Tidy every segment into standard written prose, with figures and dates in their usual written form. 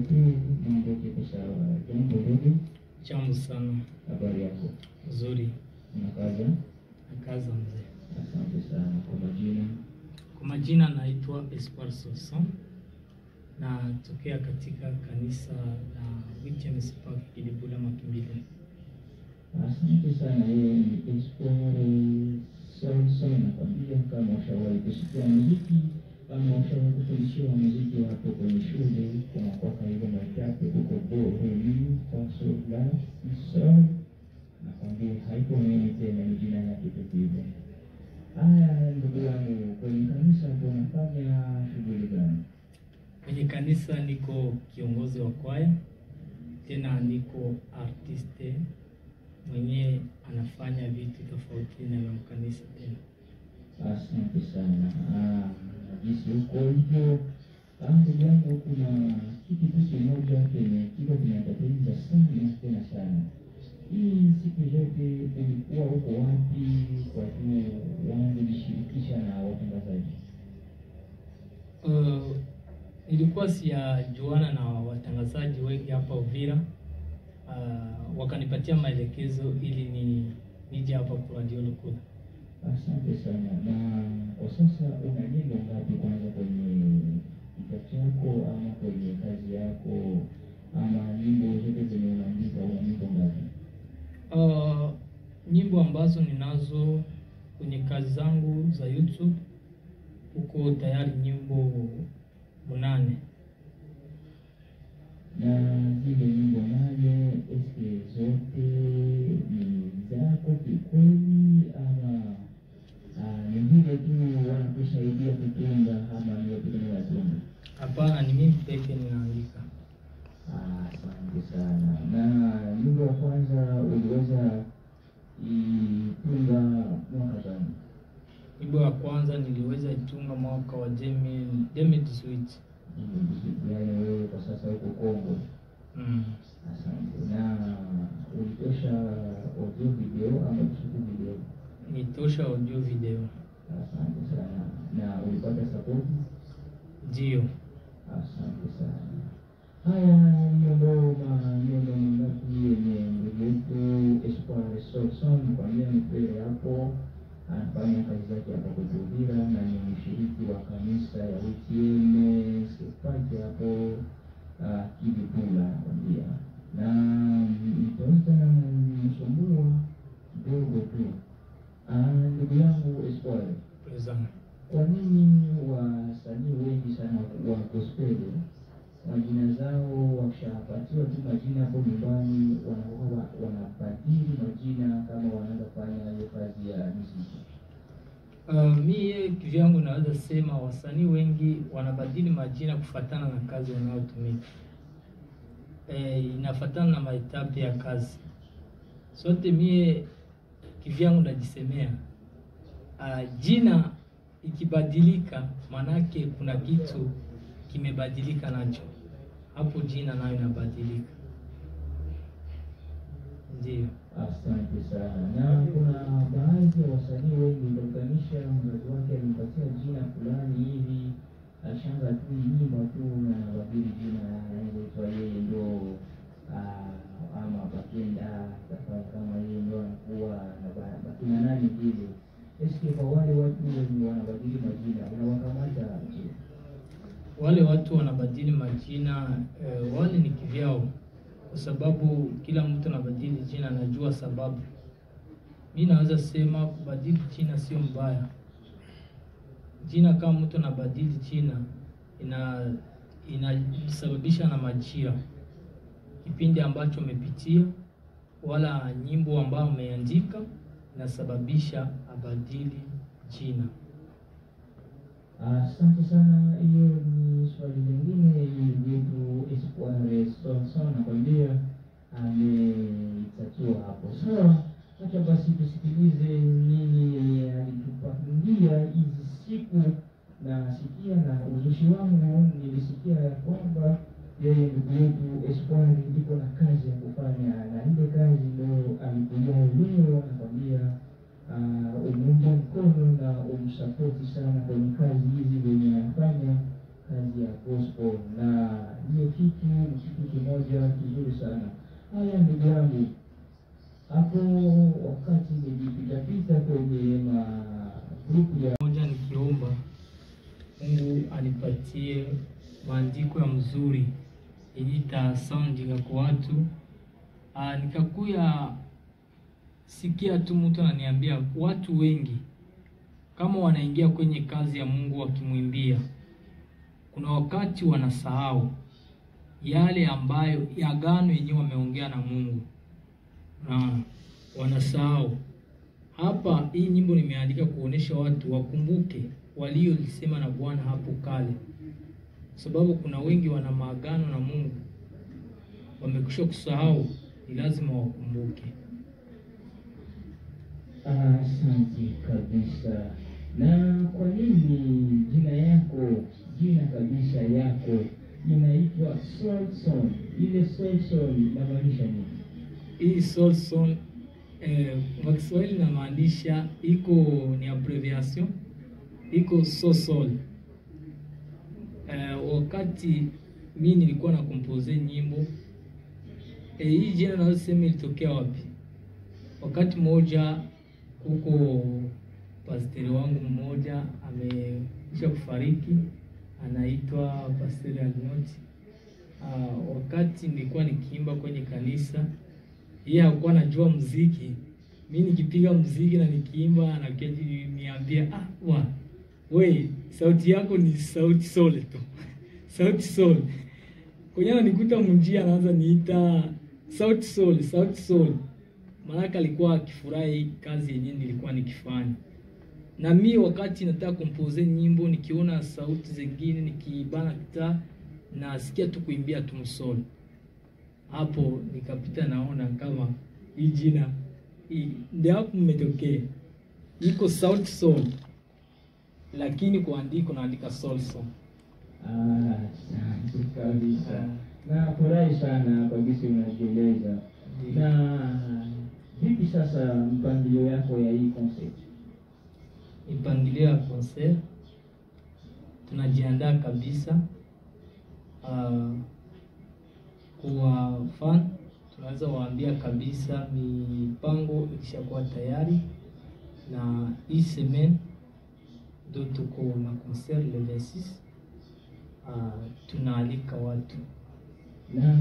yetu mambo yako sawa. Jambo ndugu. Jambo sana. Habari yako? Nzuri. Unakaza? Nakaza mzee. Asante sana. Kwa majina? Kwa majina naitwa Espoir Soson. Na tokea katika kanisa la Witness Park Kidibula Makimbile. Asante sana. Yeye ni Espoir Soson. Nakwambia kama ushawahi kusikia muziki kama ushawahi kufundishwa muziki hapo kwenye shule kwa mwaka hivyo matatu huko Bohemi Faso la Isol. Nakwambia haiko mimi tena, ni jina lake pekee. Haya ndugu yangu, kwenye kanisa tunafanya shughuli gani? Kwenye kanisa niko kiongozi wa kwaya, tena niko artiste mwenye anafanya vitu tofauti na vya kanisa tena. Asante sana. Jinsi uko hivyo, ndugu yangu, kuna kitu kimoja kiko kinatatiza sana tena sana. Hii siku zote ulikuwa uko wapi kwa tu wangu kujishirikisha na watangazaji? Nilikuwa sijajuana na watangazaji wengi hapa Uvira. Wakanipatia maelekezo ili nije hapa kwa Radio Lukula. Asante sana. Na kwa sasa una nyimbo ngapi kwanza kwenye kitabu chako ama kwenye kazi yako, ama nyimbo zote zenye unaandika una nyimbo ngapi? Nyimbo ambazo ninazo kwenye kazi zangu za YouTube huko tayari nyimbo 8. Na zile nyimbo nayo eske zote ni zako kikweli ama ni vile tu wanakusaidia kutunga ama ni wewe unatunga? Hapana, ni mimi pekee ninaandika. Asante sana. Na nyimbo ya kwanza uliweza itunga mwaka gani? Nyimbo ya kwanza niliweza itunga mwaka wa 2018. Yaani wewe kwa sasa uko Kongo. Asante. Na ulitosha audio video ama video? Nitosha audio video. Asante sana. Na ulipata support? Ndio. Asante sana. Haya, ndio ngapi yenye ndugu Espoir Soson kwa mimi mbele hapo anafanya kazi zake hapa Kujuvira na ni mshiriki wa kanisa ya Witness Park hapo Kidibula nakwambia. Na nitaanza msumbua kidogo tu. Ndugu yangu Espoir, kwa nini wasanii wengi sana wa gospel majina zao wakishapatiwa tu majina hapo nyumbani wanabadili majina kama wanaanza kufanya hiyo kazi ya muziki? Mie kivyangu naweza sema wasanii wengi wanabadili majina kufatana na kazi wanayotumika. Inafatana na mahitaji ya kazi. Sote mie kivyangu najisemea jina ikibadilika manake kuna kitu kimebadilika nacho. Hapo jina nayo inabadilika. Ndio. Asante sana. Na kuna baadhi ya wasanii wengi ndoganisha mzazi wake alimpatia jina fulani hivi ashanga tu nyimbo tu na wabili jina anaitwa yeye ndo ama Bakenda kama yeye ndo anakuwa na nani vile. Eske kwa wale watu wenye wanabadili majina unawakamata je? Wale watu wanabadili majina wale ni kivyao, kwa sababu kila mtu anabadili jina anajua sababu. Mimi naweza sema kubadili jina sio mbaya. Jina kama mtu anabadili jina inasababisha na majira, kipindi ambacho umepitia wala nyimbo ambayo umeandika inasababisha abadili jina. Asante sana. Hiyo ni swali lingine yetu Espoir Soson nakwambia ametatua hapo. Sawa, acha basi tusikilize nini alitupangia hizi siku. Na sikia na uzushi wangu nilisikia kwamba yeye ndugu yetu Espoir yuko na kazi ya kufanya, na ile kazi ndio alikuja leo nakwambia umunga mkono na umsapoti sana kwenye kazi hizi zenye anafanya kazi ya gospel, na hiyo kitu ni kitu kimoja kizuri sana. Haya ndugu yangu, hapo wakati nilipita kwenye grupu ya moja, nikiomba Mungu anipatie maandiko ya mzuri yenye itasandika kwa watu. Nikakuya sikia tu mtu ananiambia watu wengi kama wanaingia kwenye kazi ya Mungu wakimwimbia, kuna wakati wanasahau yale ambayo agano yenyewe wameongea na Mungu, na wanasahau. Hapa hii nyimbo nimeandika kuonesha watu wakumbuke waliolisema na Bwana hapo kale, sababu kuna wengi wana maagano na Mungu wamekwisha kusahau, ni lazima wakumbuke. Asante kabisa. Na kwa nini jina kabisa yako inaitwa Soul Song? Ile Soul Song inamaanisha nini? Hii Soul Song kwa Kiswahili inamaanisha ni abbreviation, iko Soul. Wakati mimi nilikuwa na compose nyimbo, hii jina naweza sema ilitokea wapi? Wakati mmoja huko pasteri wangu mmoja amekwisha kufariki, anaitwa Pastor Alnoti. Wakati nilikuwa nikiimba kwenye kanisa, yeye hakuwa anajua muziki. Mimi nikipiga muziki na nikiimba, ananiambia we sauti yako ni sauti soul tu. Sauti soul. Kwenye ananikuta mjia anaanza niita sauti soul. Maana alikuwa akifurahi kazi yenyewe nilikuwa nikifanya. Na mimi wakati nataka compose nyimbo, nikiona sauti zingine nikibana kita, nasikia tu kuimbia tu soul. Hapo nikapita naona kama hii jina ndio hapo mmetokea. Iko sauti soul, lakini kuandika naandika soul song. Asante kabisa. Na furahi sana kwa jinsi unajieleza. Na vipi sasa mpangilio yako ya hii concert? Mpangilio ya concert tunajiandaa kabisa. Kwa fan tunaweza waambia kabisa mipango ikishakuwa tayari, na hii semaine ndio tuko na concert le 26. Tunaalika watu, na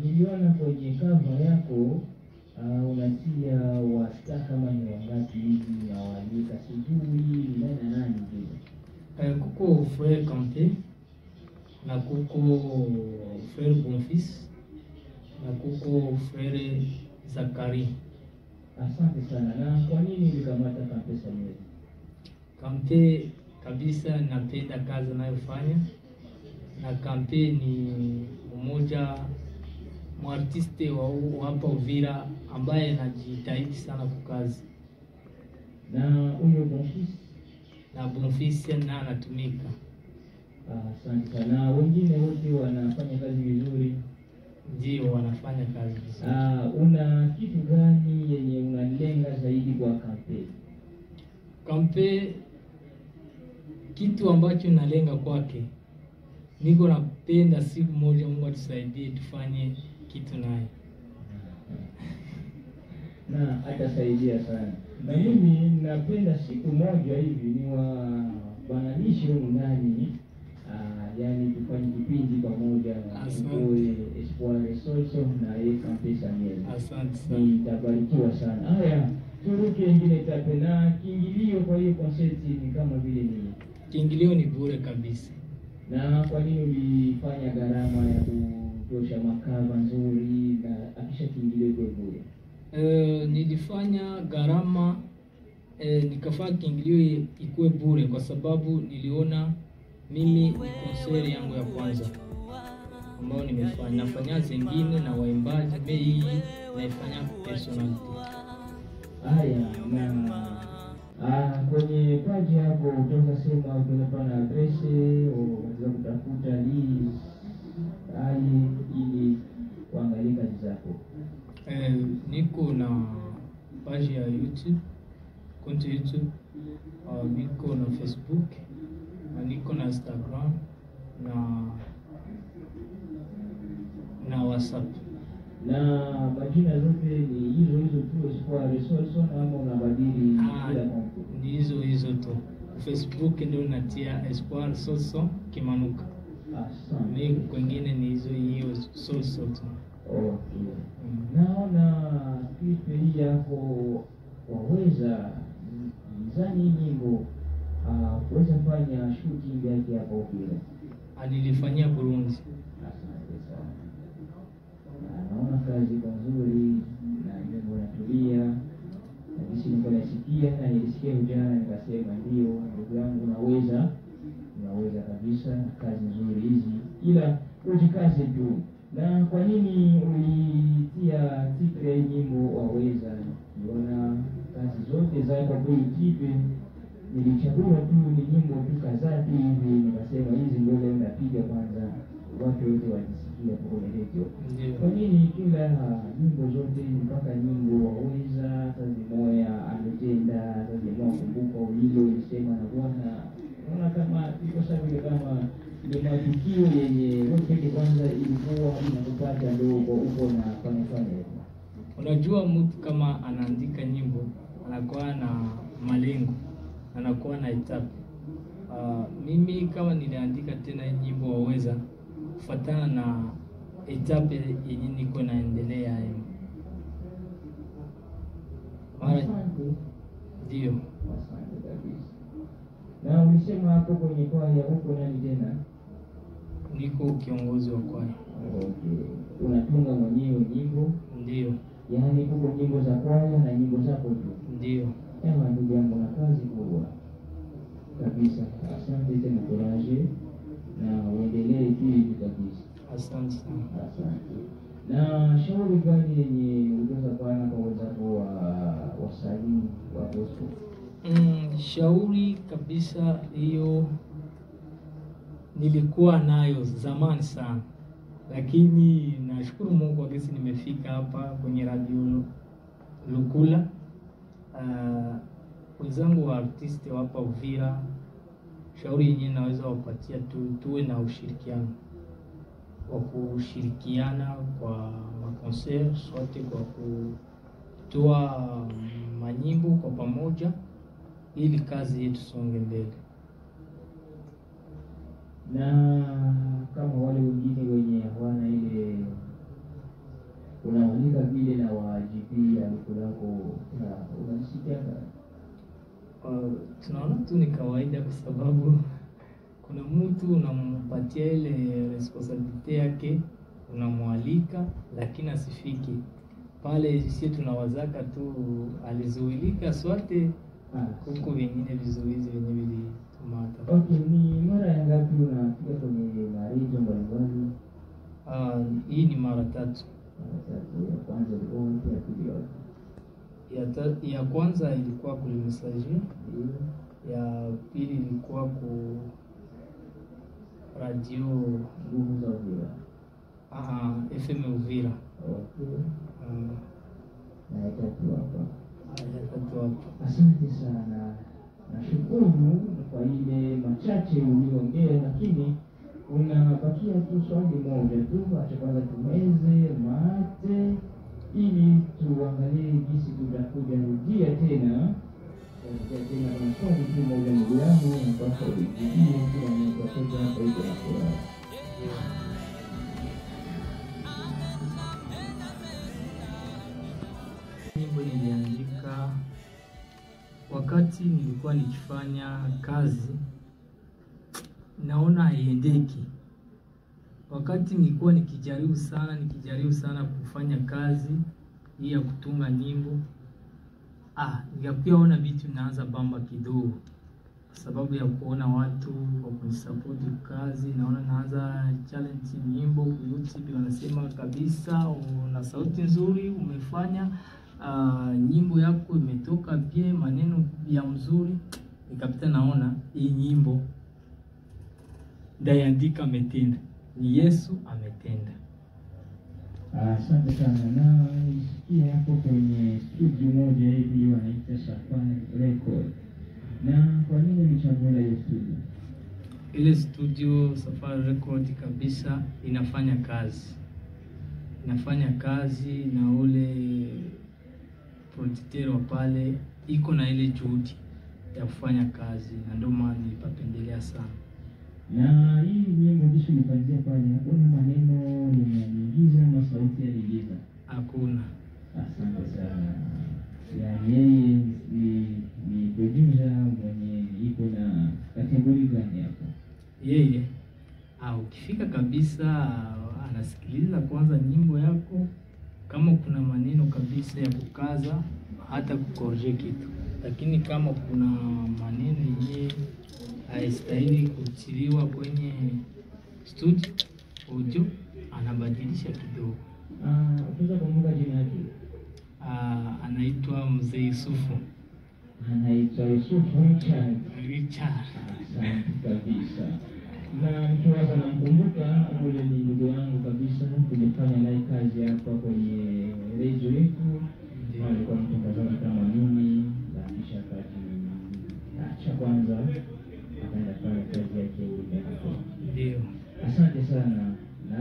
niliona kwenye cover yako unatia wasta kama ni wangapi hivi na waalika, sijui ni nani vile? Kuko Frère Kanté na kuko Frère Bonfils na kuko Frère Zakari. Asante sana. Na kwa nini ulikamata Kanté Samuel? Kanté kabisa napenda kazi anayofanya, na Kanté ni mmoja mwartiste wa hapa Uvira ambaye anajitahidi sana kwa kazi. Na huyo Bonfils? Na Bonfils na anatumika. Asante sana. Wengine wote wanafanya kazi vizuri? Ndio, wanafanya kazi vizuri. Una kitu gani yenye unalenga zaidi kwa Kanté? Kanté, kitu ambacho nalenga kwake, niko napenda siku moja Mungu atusaidie tufanye kitu naye. Na atasaidia sana. Na mimi napenda siku moja hivi ni wabananishe huko ndani, yani tufanye kipindi pamoja na Espoir Soul na Kanté Samuel. Asante sana. Nitabarikiwa sana. Haya, turuke ingine tape. Na kiingilio kwa hiyo concert ni kama vile nini? Kiingilio ni bure kabisa. Na kwa nini ulifanya gharama ya kutosha makava nzuri na akisha kiingilio kwa bure? Nilifanya gharama nikafanya kiingilio ikuwe bure kwa sababu niliona mimi ni concert yangu ya kwanza ambayo nafanya zingine na waimbaji, hii naifanya personality. Haya, na kwenye page hapo utaweza sema utaweza na address au unaweza kutafuta ili kuangalia kazi zako. Niko na page ya YouTube, konti YouTube, niko na Facebook, na niko na Instagram, na WhatsApp. Na majina zote ni hizo tu, Espoir Solson, ama unabadili kila mtu? Ni hizo tu. Facebook ndio natia Espoir Solson Kimanuka. Asante. Ni kwingine ni hiyo Solson tu. Okay. Naona clip hii yako waweza mizani nyimbo kuweza fanya shooting yake hapo Uvira. Nilifanyia Burundi. Asante sana. Naona kazi nzuri na nyimbo natulia. Na jinsi nilikuwa nasikia na nilisikia jana nikasema ndio ndugu yangu unaweza kabisa, kazi nzuri hizi. Ila ujikaze tu. Na kwa nini ulitia titre ya nyimbo waweza? Niona kazi zote zako kwa YouTube, nilichagua tu ni nyimbo tu kadhaa tu hivi, nikasema hizi ndio leo napiga kwanza watu wote wajisikia kwa radio. Kwa nini kila nyimbo zote mpaka nyimbo waweza, kazi moja ametenda, kazi moja kumbuka hilo ilisema na Bwana? Naona kama iko sawa, kama ni matukio yenye wote kwanza ilikuwa inakupata ndogo uko na fanya hivyo. Unajua mtu kama anaandika nyimbo anakuwa na malengo, anakuwa na etape. Mimi kama niliandika tena nyimbo waweza kufuatana na etape yenye niko naendelea hapo. Ndio. Asante kabisa. Na ulisema hapo kwenye kwaya huko nani tena? Niko kiongozi wa kwaya. Okay. Unatunga mwenyewe nyimbo? Ndio. Yaani huko nyimbo za kwaya na nyimbo zako tu? Ndio. Ndugu yangu na kazi kubwa kabisa. Asante tena, courage na uendelee hivi kabisa. Asante sana. Asante. Na shauri gani yenye unaweza kuana kwa wenzako wasanii wa gospel? Shauri kabisa hiyo nilikuwa nayo zamani sana, lakini nashukuru Mungu kwa kesi nimefika hapa kwenye radio Lukula. Wenzangu wa artisti hapa Uvira, shauri yenyewe naweza wapatia tuwe na ushirikiano wa kushirikiana kwa makonser sote, kwa kutoa manyimbo kwa pamoja ili kazi yetu songe mbele. Na kama wale wengine wenye hawana ile unawalika vile na wajibi ya mkulako unasikia? Tunaona tu ni kawaida, kwa sababu kuna mtu unampatia ile responsibility yake, unamwalika lakini asifiki pale. Sisi tunawazaka tu alizuilika swate huko, vingine vizuizi venye vilitumata. Okay, ni mara ya ngapi unafika kwenye marijo mbalimbali? Hii ni mara tatu. Ya kwanza ilikuwa ya pili ya kwanza ilikuwa kulimsaji, ya pili ilikuwa ku radio Nguvu za Uvira. FM Uvira. Okay. Na ya tatu hapa. Asante sana. Nashukuru kwa ile machache uliongea, lakini unabakia tu swali moja tu, acha kwanza tumeze mate ili tuangalie jinsi tutakuja rudia tena kwa swali tu moja ndugu yangu, mpaka ulijibie kila mtu atoke hapa hiyo na furaha. Nyimbo niliandika wakati nilikuwa nikifanya kazi, naona haiendeki. Wakati nilikuwa nikijaribu sana kufanya kazi hii ya kutunga nyimbo, nikapiaona ona vitu naanza bamba kidogo, kwa sababu ya kuona watu wa kunisupport kazi. Naona naanza challenge nyimbo kwa YouTube, wanasema kabisa una sauti nzuri, umefanya nyimbo yako imetoka bien, maneno ya mzuri. Nikapita naona hii nyimbo ndaiandika ametenda, ni Yesu ametenda. Asante sana. Na nisikia hapo kwenye studio moja hivi wanaita 'Safari Record'. Na kwa nini ulichagua hiyo studio? ile studio Safari Record kabisa inafanya kazi na ule producteur wa pale iko na ile juhudi ya kufanya kazi, na ndio maana nipapendelea sana. Na hii nyimbo ndicho nifanyia pale, hakuna maneno nimeingiza na sauti aliingiza? Hakuna. Asante sana. Ya yeye ni producer mwenye iko na kategori gani hapo? Yeye ukifika kabisa anasikiliza kwanza nyimbo yako, kama kuna maneno kabisa ya kukaza hata kukorje kitu, lakini kama kuna maneno yenyewe haistahili kutiliwa kwenye studio audio anabadilisha kidogo. Unaweza kumbuka jina lake? Anaitwa Mzee Yusufu. Anaitwa Yusufu Richard. Asante kabisa. Na nikiwaza namkumbuka ule ni ndugu yangu kabisa, tulifanya naye kazi hapa kwenye radio yetu. Alikuwa mtangazaji kama mimi, na kisha acha kwanza akaenda kufanya kazi yake huko. Ndio. Asante sana. Na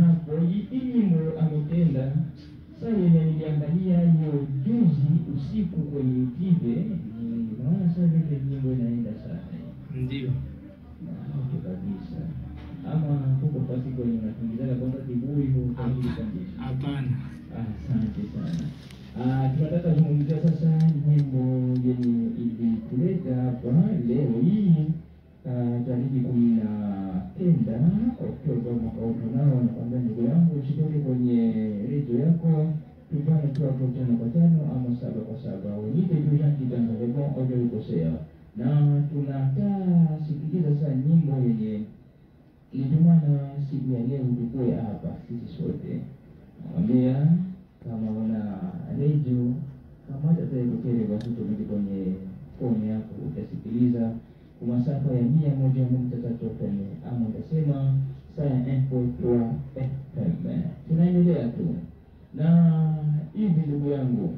hapo nyimbo ametenda. Sasa niliangalia hiyo juzi usiku kwenye TV, naona sasa ile nyimbo inaenda sana. Ndio. Kabisa. Ama huko pasi kwenye natingizana kwanza kiburi huko kabisa. Hapana. Asante sana. Tunataka kuzungumzia sasa nyimbo yenye ilituleta hapa leo hii tarehe 19 Oktoba mwaka huu. Nao nakwambia ndugu yangu usikose kwenye radio yako, tufanye tu hapo 5 kwa 5 ama 7 kwa 7. Unite tu yanki Tanzania kwa audio ukosea. Na tunataka sikiliza sasa nyimbo yenye ilitumana siku ya leo tukue hapa sisi sote. Nakwambia kama una radio kama hata tayari basi tumiki kwenye phone yako utasikiliza kwa masafa ya 101.3 FM ama utasema saa 1.3 FM. Tunaendelea tu na hivi ndugu yangu,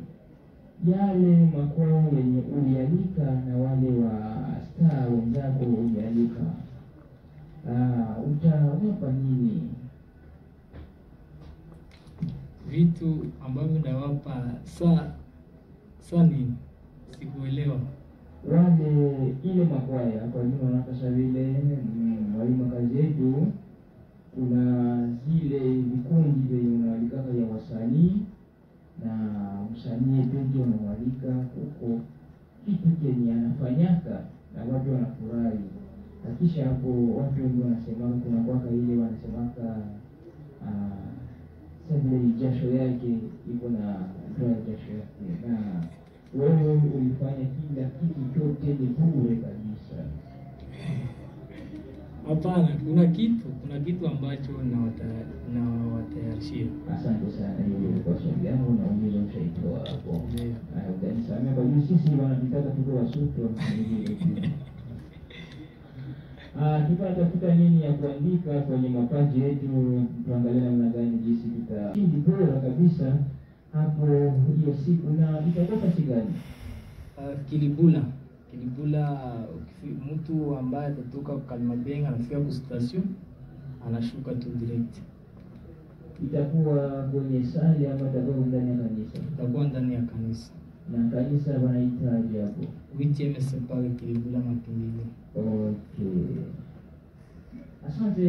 yale makwao yenye ulialika na wale wa star wenzako ulialika, utawapa nini? Vitu ambavyo ndawapa saa nini? Sikuelewa. Wale ile makwaya kwa nini wanakasha vile mwalimu kazi yetu, kuna zile vikundi vyenye unawalikaka ya wasanii na msanii pekee unamwalika huko kitu kenye anafanyaka na watu wanafurahi. Na kisha hapo watu wengi wanasema kuna kwaka ile wanasemaka sasa jasho yake iko na ndoa jasho yake, na wewe ulifanya kila kitu chote ni bure kabisa. Hapana, kuna kitu ambacho na watayarishia. Asante sana, hiyo kwa swali yangu na ulizo ushaitoa hapo. Utanisamea kwa hiyo sisi wanataka tuko wasuto nyingine. Tutafuta nini ya kuandika kwenye mapaji yetu, tuangalie namna gani jinsi tutashindi bora kabisa hapo hiyo siku. Na itakuwa sigani? Kilibula mtu ambaye atatoka Kalmabenga anafika kwa station anashuka tu direct. Itakuwa kwenye sali ama itakuwa ndani ya kanisa? Itakuwa ndani ya kanisa. Na kanisa wanaitaje hapo? WTMS pale Kilibula Mapingili. Okay. Asante,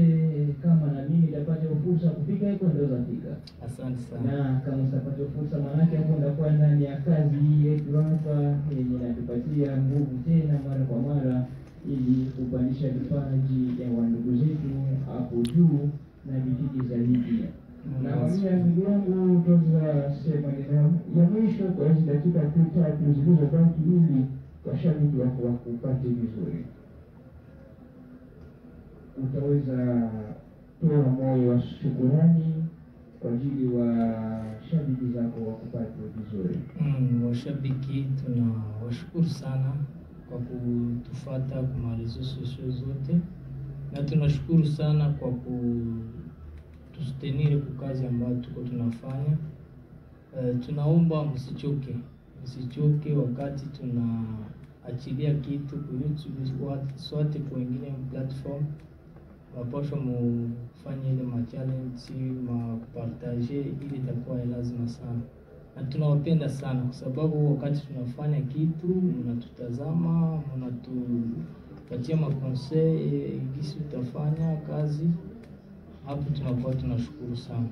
kama na mimi nitapata fursa kufika huko ndio zafika. Asante sana. Na kama utapata fursa manake hapo ndakuwa ndani ya kazi yetu hapa yenye inatupatia nguvu tena mara kwa mara ili kupandisha vipaji ya wandugu zetu hapo juu na vijiji zaidi. Na mimi ndugu yangu tunasema ya mwisho kwa hizo dakika 3 zilizobaki ili washabiki wako wakupate vizuri. Utaweza toa moyo wa shukrani kwa ajili wa shabiki zako wakupate vizuri. Washabiki tunawashukuru sana kwa kutufuata kwa marezo sosio zote, na tunashukuru sana kwa kutustenire kwa kazi ambayo tuko tunafanya. Tunaomba msichoke wakati achilia kitu ku YouTube sote kwa wengine platform, wapaswa mufanye ile ma challenge ma partage, ili itakuwa lazima sana, na tunawapenda sana kwa sababu wakati tunafanya kitu mnatutazama, mnatupatia makonsei gisi utafanya kazi hapo, tunakuwa tunashukuru sana.